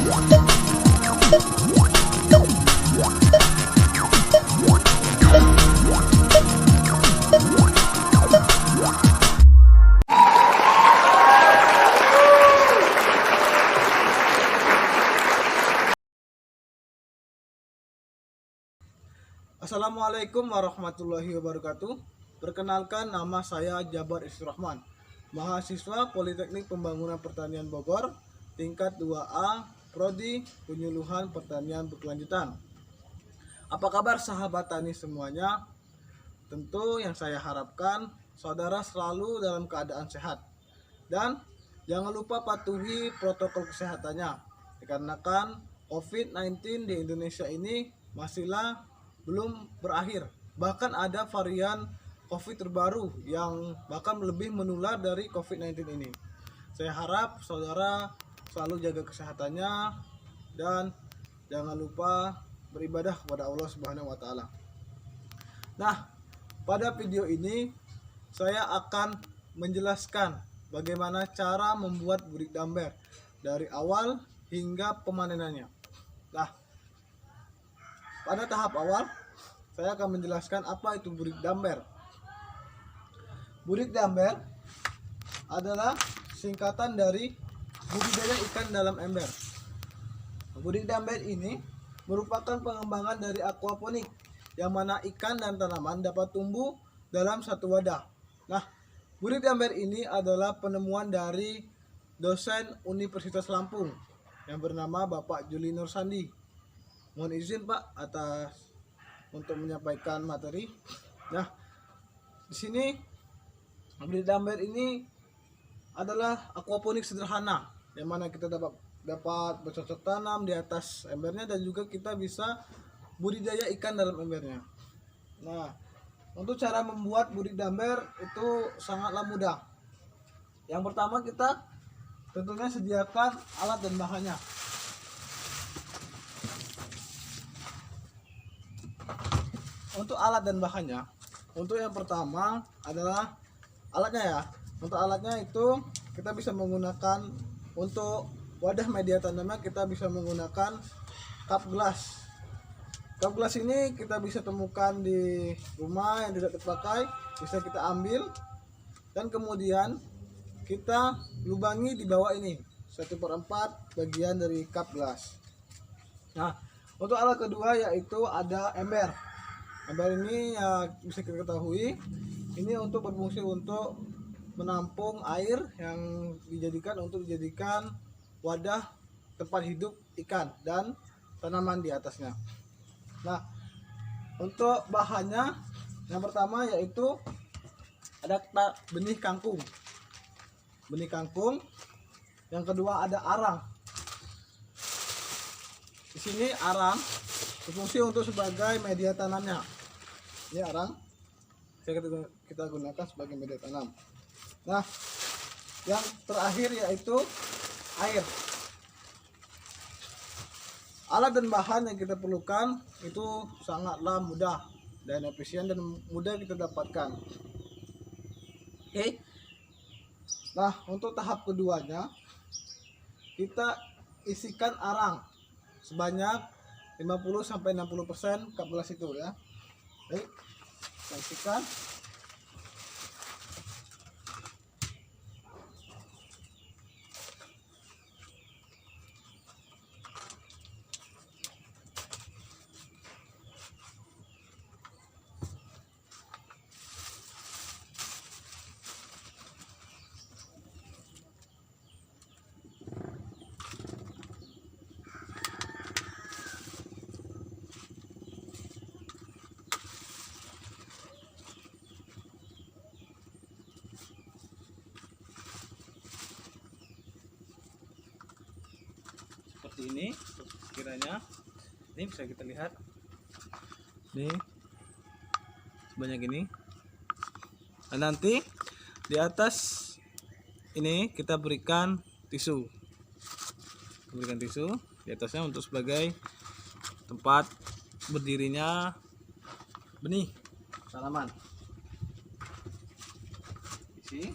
Assalamualaikum warahmatullahi wabarakatuh. Perkenalkan, nama saya Jabar Israhman, mahasiswa Politeknik Pembangunan Pertanian Bogor, tingkat 2A, Prodi Penyuluhan Pertanian Berkelanjutan. Apa kabar sahabat tani semuanya? Tentu yang saya harapkan saudara selalu dalam keadaan sehat. Dan jangan lupa patuhi protokol kesehatannya, dikarenakan COVID-19 di Indonesia ini masihlah belum berakhir. Bahkan ada varian COVID terbaru yang bahkan lebih menular dari COVID-19 ini. Saya harap saudara selalu jaga kesehatannya dan jangan lupa beribadah kepada Allah Subhanahu wa taala. Nah, pada video ini saya akan menjelaskan bagaimana cara membuat burik damber dari awal hingga pemanenannya. Nah, pada tahap awal, saya akan menjelaskan apa itu burik damber. Burik damber adalah singkatan dari budidaya ikan dalam ember. Burik damber ini merupakan pengembangan dari aquaponik, yang mana ikan dan tanaman dapat tumbuh dalam satu wadah. Nah, burik damber ini adalah penemuan dari dosen Universitas Lampung yang bernama Bapak Juli Nur Sandi. Mohon izin Pak untuk menyampaikan materi. Nah, di sini burik damber ini adalah aquaponik sederhana, yang mana kita dapat bercocok tanam di atas embernya dan juga kita bisa budidaya ikan dalam embernya. Nah, untuk cara membuat burik damber itu sangatlah mudah. Yang pertama, kita tentunya sediakan alat dan bahannya. Untuk alat dan bahannya, untuk yang pertama adalah alatnya ya. Untuk alatnya itu kita bisa menggunakan, untuk wadah media tanamnya kita bisa menggunakan cup glass. Cup glass ini kita bisa temukan di rumah yang tidak terpakai, bisa kita ambil dan kemudian kita lubangi di bawah ini 1/4 bagian dari cup glass. Nah, untuk alat kedua yaitu ada ember. Ember ini ya bisa kita ketahui ini untuk berfungsi untuk menampung air yang dijadikan wadah tempat hidup ikan dan tanaman di atasnya. Nah, untuk bahannya yang pertama yaitu ada benih kangkung. Benih kangkung. Yang kedua ada arang. Di sini arang berfungsi untuk sebagai media tanamnya. Ini arang kita gunakan sebagai media tanam. Nah, yang terakhir yaitu air. Alat dan bahan yang kita perlukan itu sangatlah mudah dan efisien dan mudah kita dapatkan. Oke. Nah, untuk tahap keduanya kita isikan arang sebanyak 50-60% cup glass itu ya. Baik, kita isikan. Seperti ini kiranya. Ini bisa kita lihat nih sebanyak ini. Dan nanti di atas ini kita berikan tisu di atasnya untuk sebagai tempat berdirinya benih tanaman. Isi.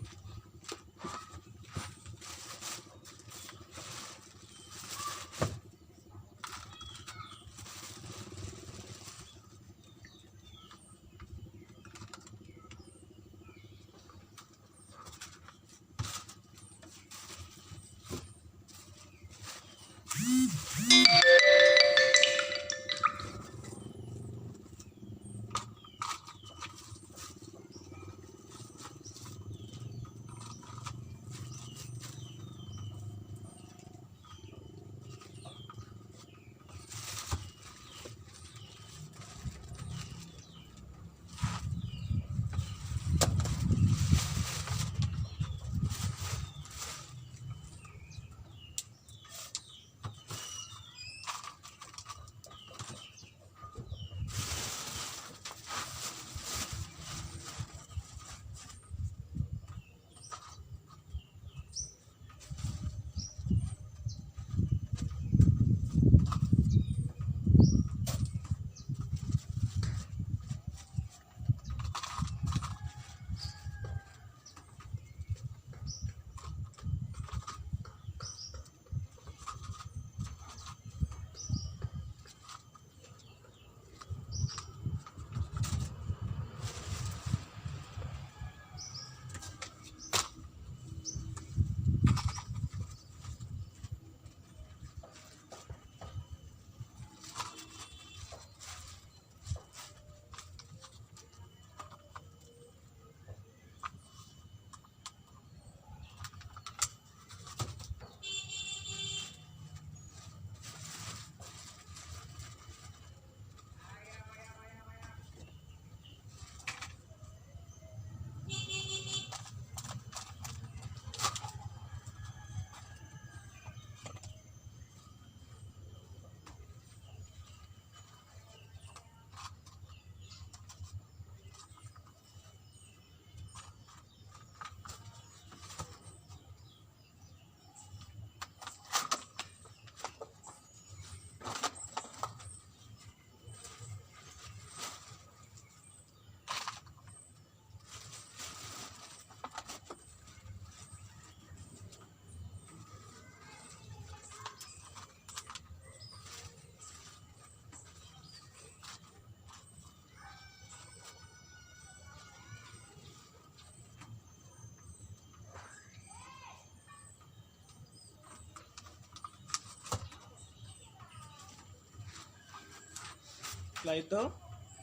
Setelah itu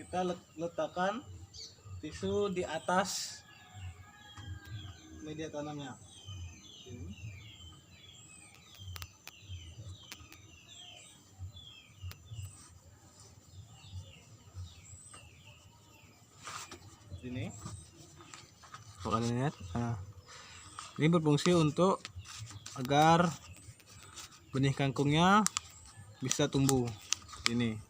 kita letakkan tisu di atas media tanamnya. Ini kalau kalian lihat, ini berfungsi untuk agar benih kangkungnya bisa tumbuh. Ini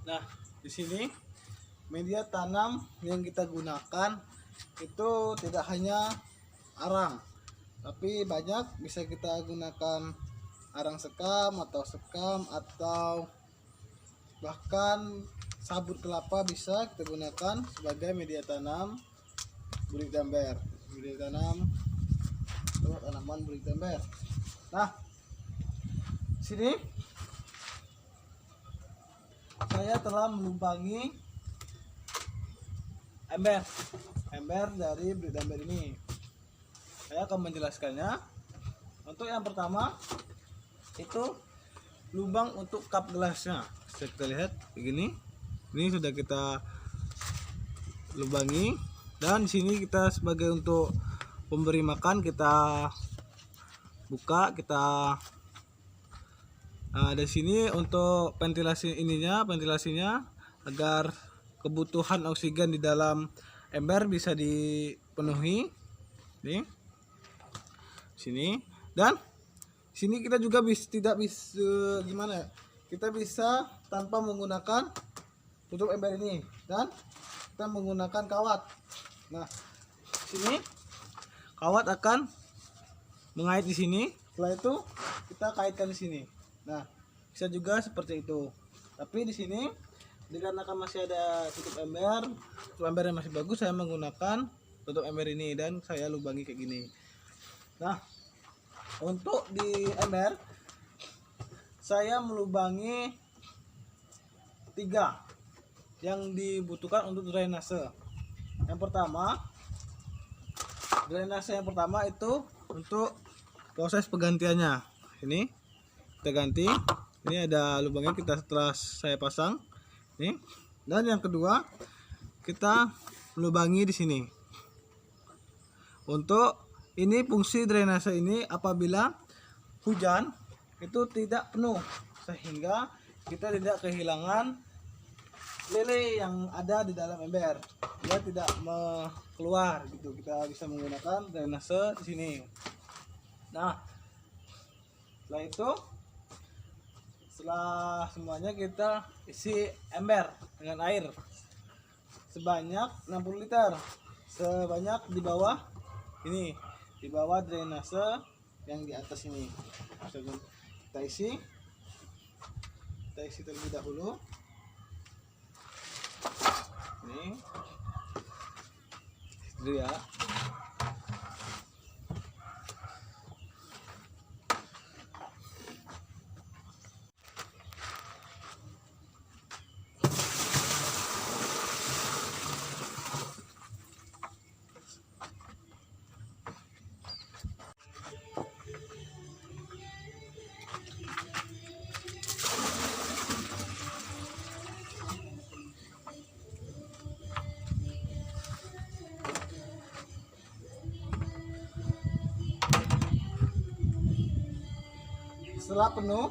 nah, di sini media tanam yang kita gunakan itu tidak hanya arang, tapi banyak. Bisa kita gunakan arang sekam atau bahkan sabut kelapa bisa kita gunakan sebagai media tanam burik damber, media tanam untuk tanaman burik damber. Nah, sini saya telah melubangi ember dari burik damber ini. Saya akan menjelaskannya. Untuk yang pertama itu lubang untuk cup gelasnya. Bisa kita lihat begini. Ini sudah kita lubangi, dan di sini kita sebagai untuk pemberi makan kita buka, kita di sini untuk ventilasinya agar kebutuhan oksigen di dalam ember bisa dipenuhi. Nih, sini. Dan sini kita juga tidak bisa gimana? Kita bisa tanpa menggunakan tutup ember ini, dan kita menggunakan kawat. Nah, sini kawat akan mengait di sini. Setelah itu kita kaitkan di sini. Nah, bisa juga seperti itu. Tapi di sini dikarenakan masih ada tutup ember yang masih bagus, saya menggunakan tutup ember ini dan saya lubangi kayak gini. Nah, untuk di ember saya melubangi 3 yang dibutuhkan untuk drainase. Drainase yang pertama itu untuk proses penggantiannya. Ini kita ganti. Ini ada lubangnya, kita setelah saya pasang. Ini. Dan yang kedua kita melubangi di sini. Untuk ini fungsi drainase ini apabila hujan itu tidak penuh, sehingga kita tidak kehilangan lele yang ada di dalam ember, dia tidak keluar gitu. Kita bisa menggunakan drainase di sini. Nah, setelah semuanya kita isi ember dengan air sebanyak 60 liter, sebanyak di bawah ini, di bawah drainase yang di atas ini. Kita isi terlebih dahulu. Ini dulu ya. Setelah penuh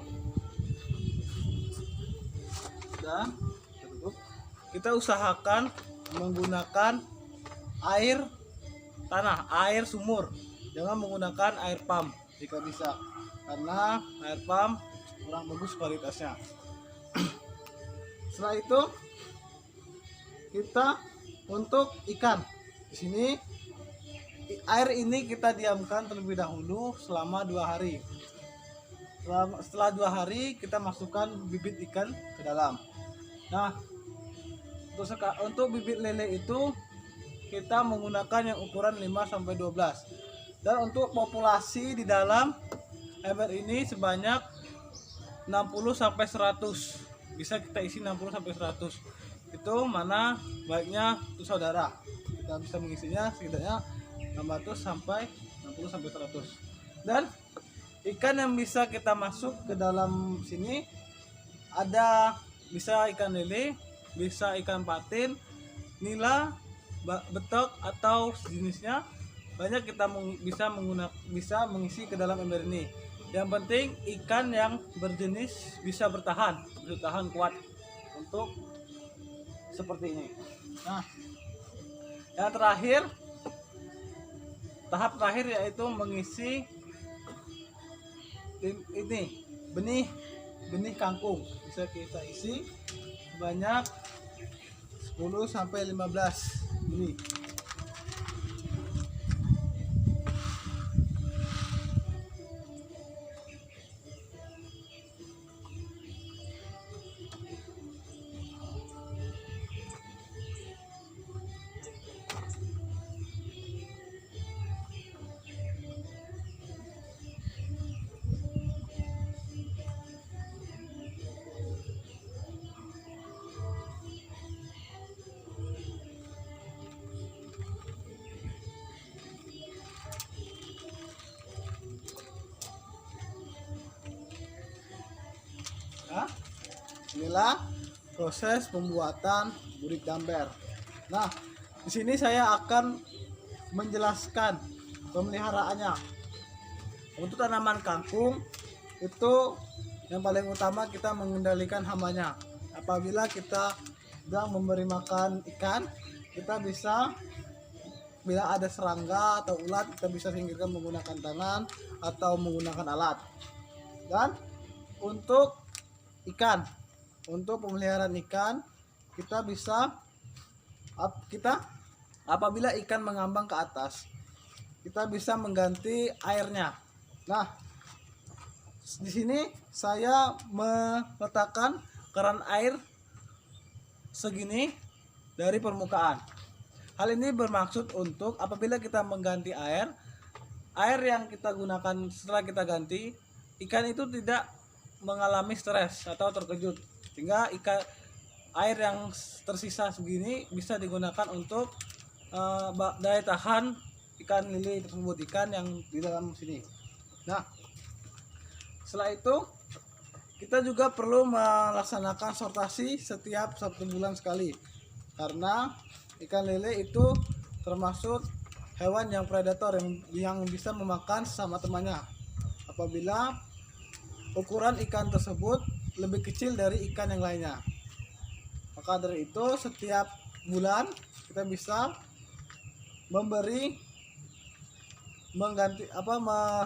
dan cukup, kita usahakan menggunakan air tanah, air sumur, jangan menggunakan air pump jika bisa, karena air pump kurang bagus kualitasnya. Setelah itu kita untuk ikan, di sini air ini kita diamkan terlebih dahulu selama 2 hari. Setelah 2 hari kita masukkan bibit ikan ke dalam. Nah, untuk bibit lele itu kita menggunakan yang ukuran 5-12. Dan untuk populasi di dalam ember ini sebanyak 60-100. Bisa kita isi 60-100. Itu mana baiknya untuk saudara. Kita bisa mengisinya setidaknya 60-100. Dan ikan yang bisa kita masuk ke dalam sini ada bisa ikan lele, bisa ikan patin, nila, betok atau sejenisnya. Banyak kita bisa mengisi ke dalam ember ini. Yang penting ikan yang berjenis bisa bertahan kuat untuk seperti ini. Nah, yang terakhir, tahap terakhir yaitu mengisi ini benih kangkung. Bisa kita isi sebanyak 10-15 benih. Nah, inilah proses pembuatan burik damber. Nah, di sini saya akan menjelaskan pemeliharaannya. Untuk tanaman kangkung itu yang paling utama kita mengendalikan hamanya. Apabila kita sedang memberi makan ikan, kita bisa, bila ada serangga atau ulat, kita bisa singkirkan menggunakan tangan atau menggunakan alat. Dan untuk ikan, untuk pemeliharaan ikan, kita apabila ikan mengambang ke atas, kita bisa mengganti airnya. Nah, di sini saya meletakkan keran air segini dari permukaan. Hal ini bermaksud untuk apabila kita mengganti air yang kita gunakan setelah kita ganti, ikan itu tidak mengalami stres atau terkejut, sehingga air yang tersisa segini bisa digunakan untuk daya tahan ikan lele tersebut, ikan yang di dalam sini. Nah, setelah itu kita juga perlu melaksanakan sortasi setiap 1 bulan sekali, karena ikan lele itu termasuk hewan yang predator yang bisa memakan sesama temannya apabila ukuran ikan tersebut lebih kecil dari ikan yang lainnya. Maka dari itu setiap bulan kita bisa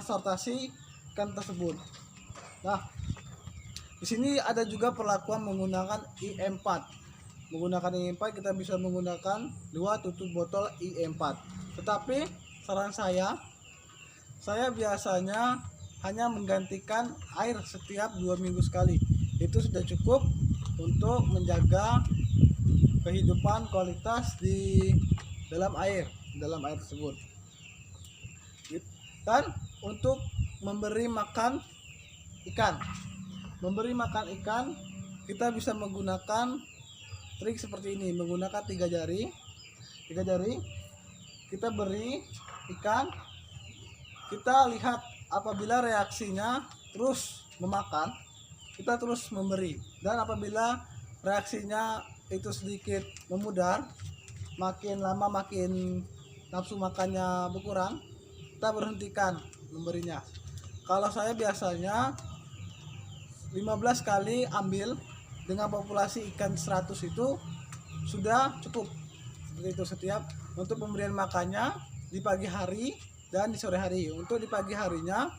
sortasi ikan tersebut. Nah, di sini ada juga perlakuan menggunakan IM4. Menggunakan IM4 kita bisa menggunakan 2 tutup botol IM4. Tetapi saran saya biasanya hanya menggantikan air setiap 2 minggu sekali. Itu sudah cukup untuk menjaga kehidupan kualitas di dalam air tersebut. Dan untuk memberi makan ikan, kita bisa menggunakan trik seperti ini, menggunakan 3 jari. Kita beri ikan, kita lihat apabila reaksinya terus memakan, kita terus memberi. Dan apabila reaksinya itu sedikit memudar, makin lama makin nafsu makannya berkurang, kita berhentikan memberinya. Kalau saya biasanya 15 kali ambil dengan populasi ikan 100 itu sudah cukup. Seperti itu setiap untuk pemberian makannya di pagi hari dan di sore hari. Untuk di pagi harinya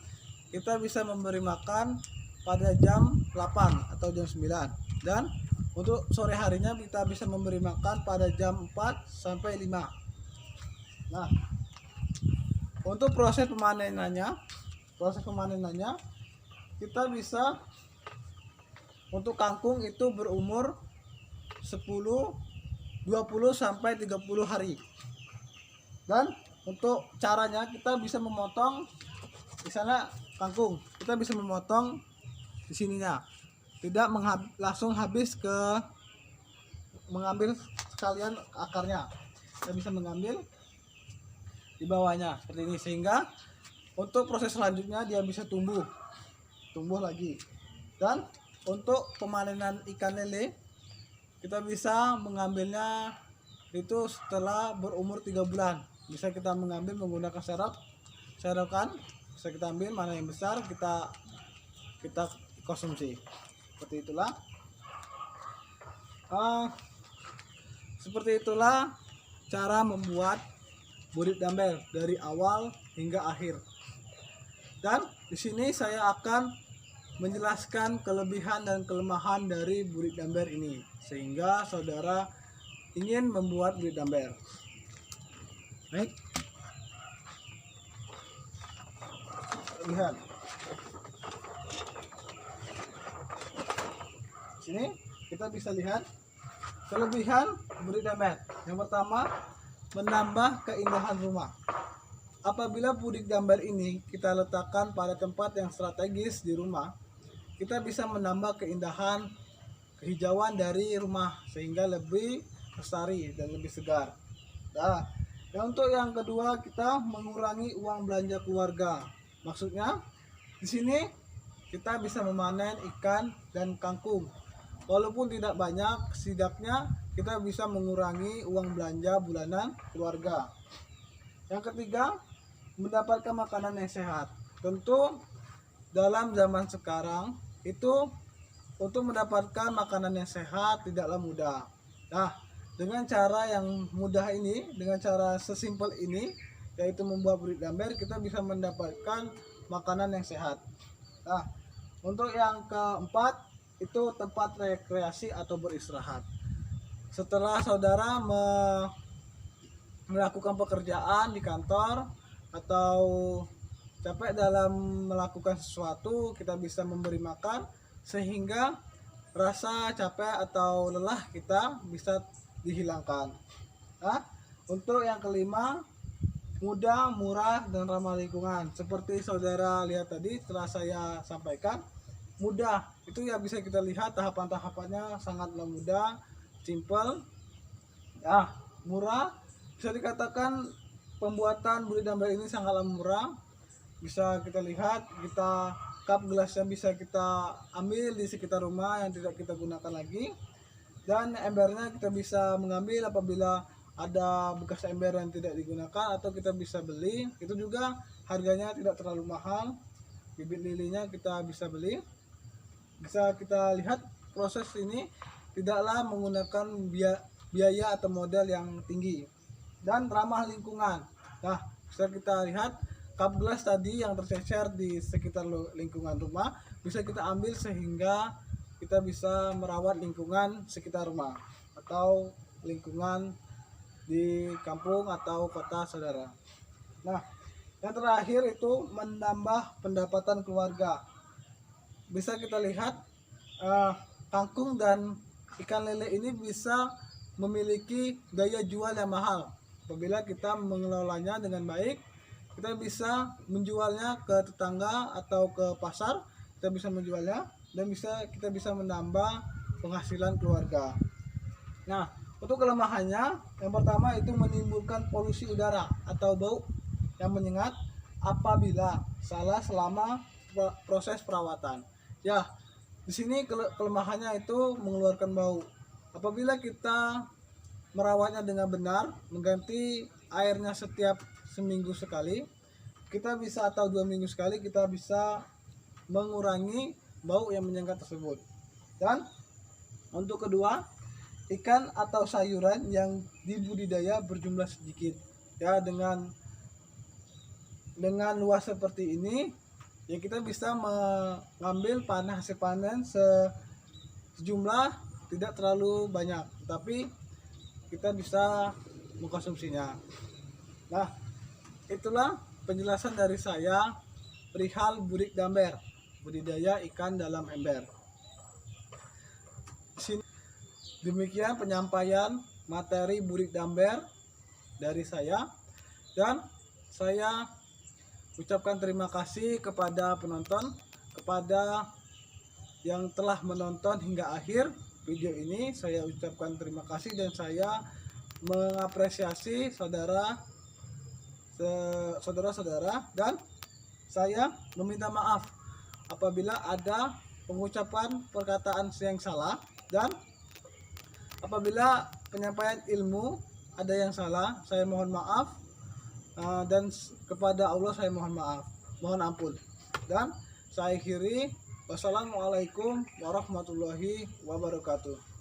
kita bisa memberi makan pada jam 8 atau jam 9, dan untuk sore harinya kita bisa memberi makan pada jam 4 sampai 5. Nah, untuk proses pemanenannya kita bisa, untuk kangkung itu berumur 10, 20 sampai 30 hari. Dan untuk caranya kita bisa memotong di sana kangkung, kita bisa memotong di sininya, tidak langsung habis ke mengambil sekalian akarnya. Kita bisa mengambil di bawahnya seperti ini, sehingga untuk proses selanjutnya dia bisa tumbuh lagi. Dan untuk pemanenan ikan lele kita bisa mengambilnya itu setelah berumur 3 bulan. Bisa kita mengambil menggunakan serokan, bisa kita ambil mana yang besar kita konsumsi. Seperti itulah cara membuat burit damber dari awal hingga akhir. Dan di sini saya akan menjelaskan kelebihan dan kelemahan dari burit damber ini, sehingga saudara ingin membuat burit damber. Baik, lihat sini kita bisa lihat kelebihan burit damber. Yang pertama, menambah keindahan rumah. Apabila burit damber ini kita letakkan pada tempat yang strategis di rumah, kita bisa menambah keindahan kehijauan dari rumah sehingga lebih lestari dan lebih segar. Nah, dan untuk yang kedua, kita mengurangi uang belanja keluarga. Maksudnya di sini kita bisa memanen ikan dan kangkung. Walaupun tidak banyak, setidaknya kita bisa mengurangi uang belanja bulanan keluarga. Yang ketiga, mendapatkan makanan yang sehat. Tentu dalam zaman sekarang itu untuk mendapatkan makanan yang sehat tidaklah mudah. Nah, dengan cara yang mudah ini, dengan cara sesimpel ini, yaitu membuat burit damber, kita bisa mendapatkan makanan yang sehat. Nah, untuk yang keempat itu tempat rekreasi atau beristirahat. Setelah saudara melakukan pekerjaan di kantor atau capek dalam melakukan sesuatu, kita bisa memberi makan sehingga rasa capek atau lelah kita bisa dihilangkan. Nah, untuk yang kelima, mudah, murah, dan ramah lingkungan. Seperti saudara lihat tadi setelah saya sampaikan, mudah itu ya bisa kita lihat tahapan-tahapannya sangatlah mudah, simple. Ya, murah, bisa dikatakan pembuatan burit damber ini sangatlah murah. Bisa kita lihat, cup gelasnya bisa kita ambil di sekitar rumah yang tidak kita gunakan lagi, dan embernya kita bisa mengambil apabila ada bekas ember yang tidak digunakan, atau kita bisa beli. Itu juga harganya tidak terlalu mahal, bibit lilinya kita bisa beli. Bisa kita lihat proses ini tidaklah menggunakan biaya atau modal yang tinggi, dan ramah lingkungan. Nah, bisa kita lihat cup gelas tadi yang tercecer di sekitar lingkungan rumah bisa kita ambil sehingga kita bisa merawat lingkungan sekitar rumah atau lingkungan di kampung atau kota saudara. Nah, yang terakhir itu menambah pendapatan keluarga. Bisa kita lihat kangkung dan ikan lele ini bisa memiliki daya jual yang mahal. Apabila kita mengelolanya dengan baik, kita bisa menjualnya ke tetangga atau ke pasar, kita bisa menjualnya dan kita bisa menambah penghasilan keluarga. Nah, untuk kelemahannya, yang pertama itu menimbulkan polusi udara atau bau yang menyengat apabila salah selama proses perawatan. Ya, di sini kelemahannya itu mengeluarkan bau. Apabila kita merawatnya dengan benar, mengganti airnya setiap seminggu sekali, kita bisa, atau 2 minggu sekali, kita bisa mengurangi bau yang menyengat tersebut. Dan untuk kedua, ikan atau sayuran yang dibudidaya berjumlah sedikit. Ya, dengan luas seperti ini, ya kita bisa mengambil hasil panen sejumlah tidak terlalu banyak, tapi kita bisa mengkonsumsinya. Nah, itulah penjelasan dari saya perihal burik damber, budidaya ikan dalam ember. Demikian penyampaian materi burik damber dari saya, dan saya ucapkan terima kasih kepada penonton, kepada yang telah menonton hingga akhir video ini. Saya ucapkan terima kasih dan saya mengapresiasi saudara-saudara, dan saya meminta maaf apabila ada pengucapan perkataan yang salah, dan apabila penyampaian ilmu ada yang salah, saya mohon maaf, dan kepada Allah saya mohon maaf, mohon ampun. Dan saya akhiri, wassalamualaikum warahmatullahi wabarakatuh.